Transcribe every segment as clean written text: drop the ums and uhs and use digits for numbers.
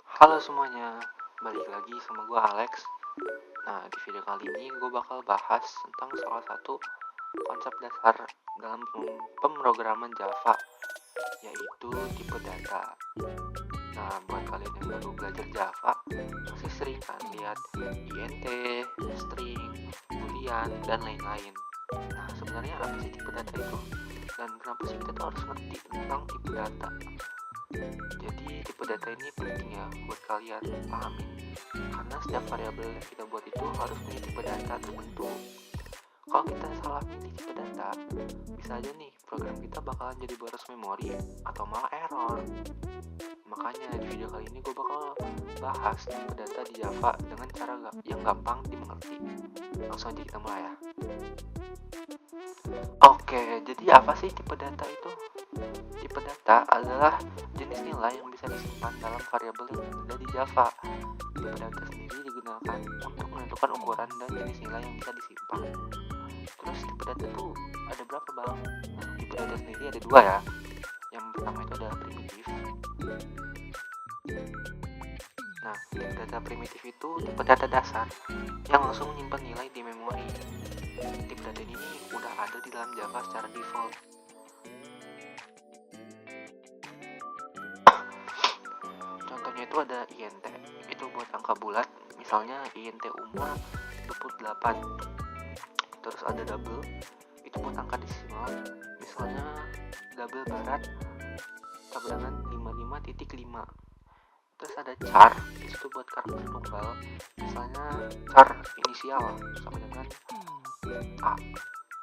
Halo semuanya, balik lagi sama gue Alex. Nah, di video kali ini gue bakal bahas tentang salah satu konsep dasar dalam pemrograman Java, yaitu tipe data. Nah, buat kalian yang baru belajar Java, pasti sering kan lihat int, string, boolean, dan lain-lain. Nah, sebenarnya apa sih tipe data itu? Dan kenapa sih kita tuh harus ngerti tentang tipe data? Jadi tipe data ini penting ya buat kalian pahamin, karena setiap variabel yang kita buat itu harus punya tipe data tertentu. Kalau kita salah pilih tipe data, bisa aja nih program kita bakalan jadi boros memori atau malah error. Makanya di video kali ini gue bakal bahas tipe data di Java dengan cara yang gampang dimengerti. Langsung aja kita mulai ya. Oke, jadi apa sih tipe data itu? Tipe data adalah jenis nilai yang bisa disimpan dalam variabel yang ada di Java. Tipe data sendiri digunakan untuk menentukan ukuran dan jenis nilai yang bisa disimpan. Terus tipe data itu ada berapa bang? Tipe data sendiri ada dua ya. Yang pertama itu adalah primitif. Nah, tipe data primitif itu tipe data dasar yang langsung menyimpan nilai di memori. Tipe data ini udah ada di dalam Java secara default. Contohnya itu ada int, itu buat angka bulat, misalnya int umur 28. Terus ada double, itu buat angka desimal, misalnya double barat keberangan 55.5. Terus ada char, itu buat karakter tunggal, misalnya char inisial sama dengan A.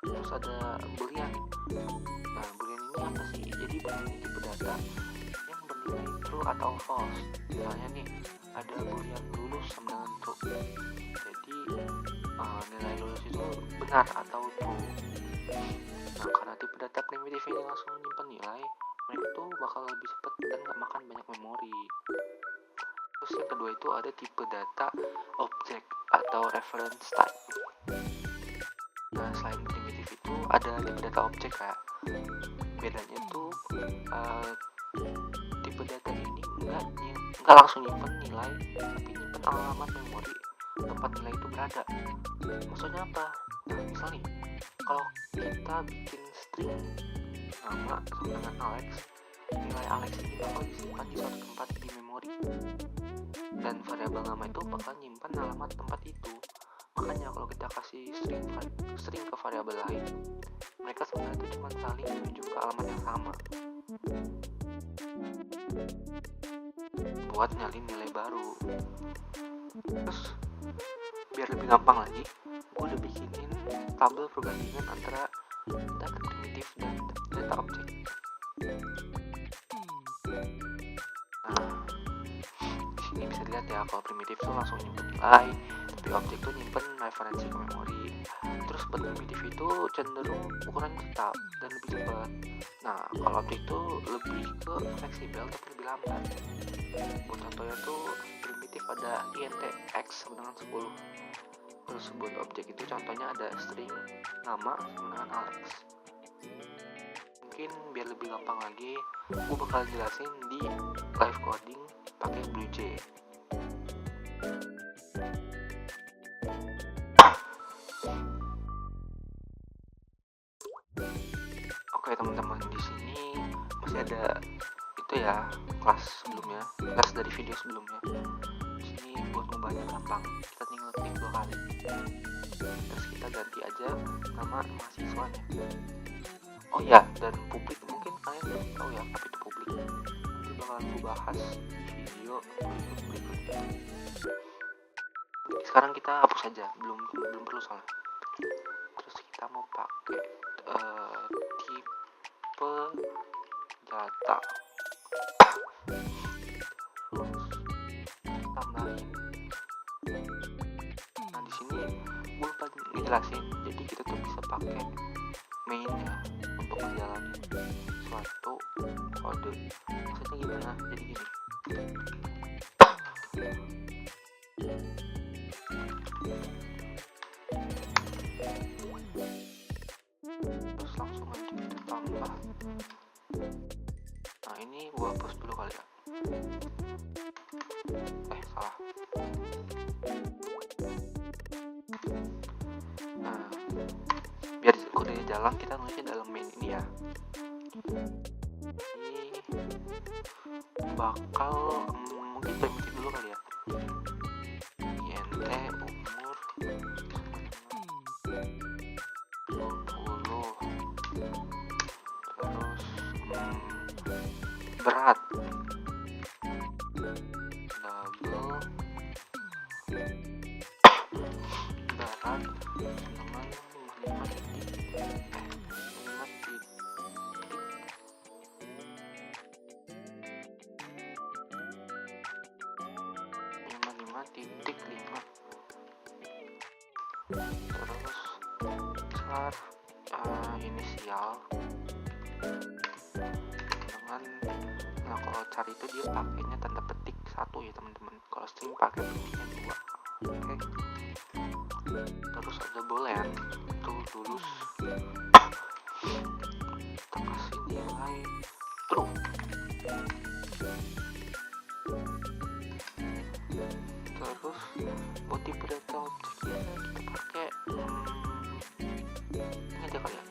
Terus ada boolean. Nah, boolean ini apa sih? Jadi boolean ini tipe data yang bernilai true atau false. Misalnya nih, ada boolean lulus sama dengan true. Jadi nilai lulus itu benar atau true. Nah, karena tipe data primitif ini langsung menyimpan nilai, mereka tuh bakal lebih cepat dan gak makan banyak memori. Terus yang kedua itu ada tipe data object atau reference type. Nah, selain primitif itu ada tipe data objek ya. Bedanya tuh tipe data ini nggak langsung nyimpen nilai, tapi nyimpen alamat memori tempat nilai itu berada. Maksudnya apa? Nah, misal nih, kalau kita bikin string nama sama dengan Alex, nilai Alex ini bakal disimpan di suatu tempat di memori, dan variabel nama itu bakal nyimpan alamat tempat itu. Makanya kalau kita kasih string ke variabel lain, mereka sebenarnya itu cuma saling menuju ke alamat yang sama buat nyalin nilai baru. Terus biar lebih gampang lagi, gue udah bikinin tabel perbandingan antara data primitif dan data objek. Nah, di sini bisa dilihat ya, kalau primitif tuh langsung nyimpen nilai, tapi objek tuh nyimpen referensi ke memori. Terus buat primitif itu cenderung ukurannya tetap dan lebih cepat. Nah, kalau objek tuh lebih ke fleksibel tapi lebih lambat. Buat contohnya tuh primitif ada int x sama dengan 10. Terus buat objek itu contohnya ada string nama sama dengan Alex. Mungkin biar lebih gampang lagi, gue bakal jelasin di live coding pakai BlueJ. Oke teman-teman, di sini masih ada itu ya, kelas dari video sebelumnya. Di sini buat ngubahnya gampang, kita tinggal klik 2 kali. Terus kita ganti aja nama mahasiswanya. Oh ya, dan publik mungkin kalian belum tahu ya apa itu publik. Nanti bakalan gue bahas di video berikutnya. Sekarang kita hapus aja, belum perlu soalnya. Terus kita mau pakai tipe data. Terus tambahin. Nah, di sini gue lupa ngejelasin, jadi kita tuh bisa pakai main ya untuk menjalani suatu kode. Maksudnya gimana? Jadi gini, terus langsung aja kita tambah. Nah, ini gua hapus dulu kali ya. kode jalan kita nulisnya dalam main ini ya. Ini bakal mungkin primitif dulu kali ya. INT umur 20, terus berat double berat dengan 55 titik 5. Terus char inisial dengan, nah kalau char itu dia pakainya tanda petik 1 ya teman-teman, kalau string pakai petiknya 2. Oke. Terus ada boolean itu lulus, kita kasih nilai true. Terus buat tipe data objeknya kita pakai ini aja kali ya,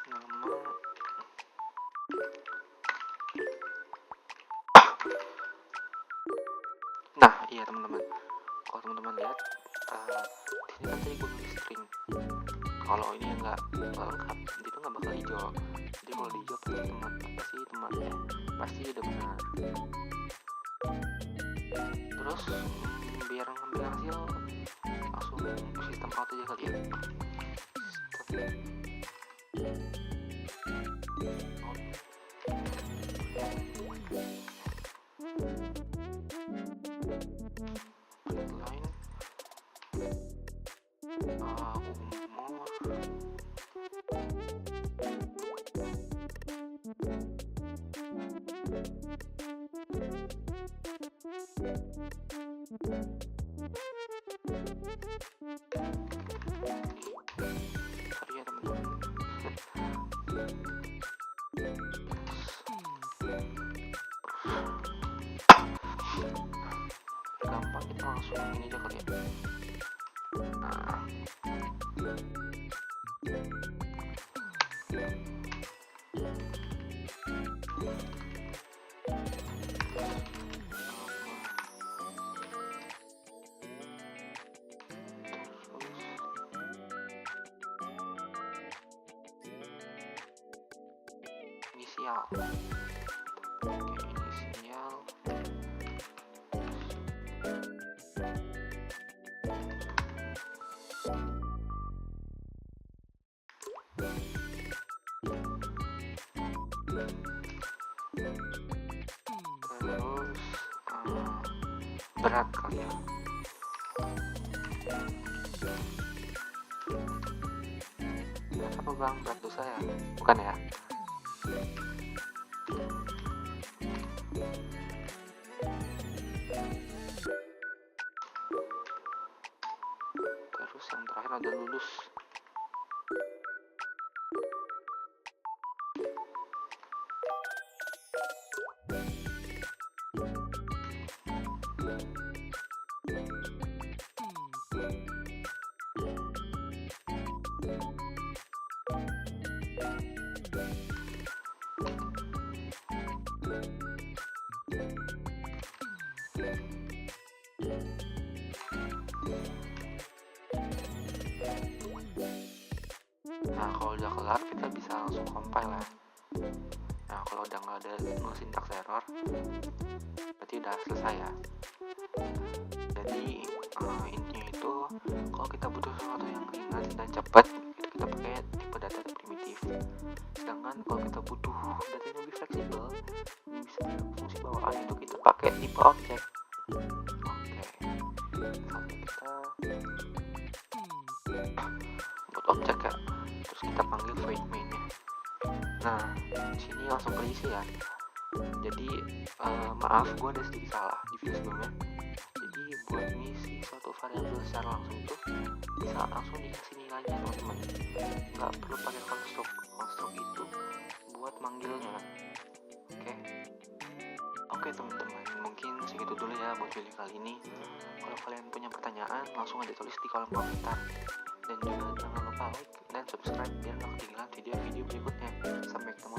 nama. Nah iya teman-teman, kalau teman-teman lihat di sini kan tadi gue nulis string, kalau ini nggak lengkap dia tuh nggak bakal hijau, jadi kalau di hijau pasti temannya pasti udah benar. Terus biar ngambil hasil langsung sistem out aja kali ya. Line umur sorry ya teman-teman. Gampang kita langsung ini aja kali ya. Nah inisial, oke inisial. Terus berat kali ya. Apa bang, berat dosa ya? Bukan ya? Terus yang terakhir ada lulus. Nah kalau udah kelar kita bisa langsung compile ya. Nah kalau udah nggak ada no syntax error berarti udah selesai ya. Jadi intinya itu kalau kita butuh sesuatu yang ringan dan cepat itu kita pakai tipe data primitif. Sedangkan kalau kita butuh data yang lebih fleksibel bisa fungsi bawaan itu kita pakai tipe objek. Oke, misalnya kita buat objek ya, terus kita panggil void main-nya. Nah di sini langsung keisi ya. Jadi maaf gue ada sedikit salah di video sebelumnya. Jadi buat ngisi suatu variabel secara langsung tuh bisa langsung dikasih nilainya teman-teman, nggak perlu pakai konstruk itu buat manggilnya. Oke teman-teman, mungkin segitu dulu ya buat video kali ini. Kalau kalian punya pertanyaan langsung aja tulis di kolom komentar. dan juga jangan lupa like dan subscribe biar nggak ketinggalan video-video berikutnya. Sampai ketemu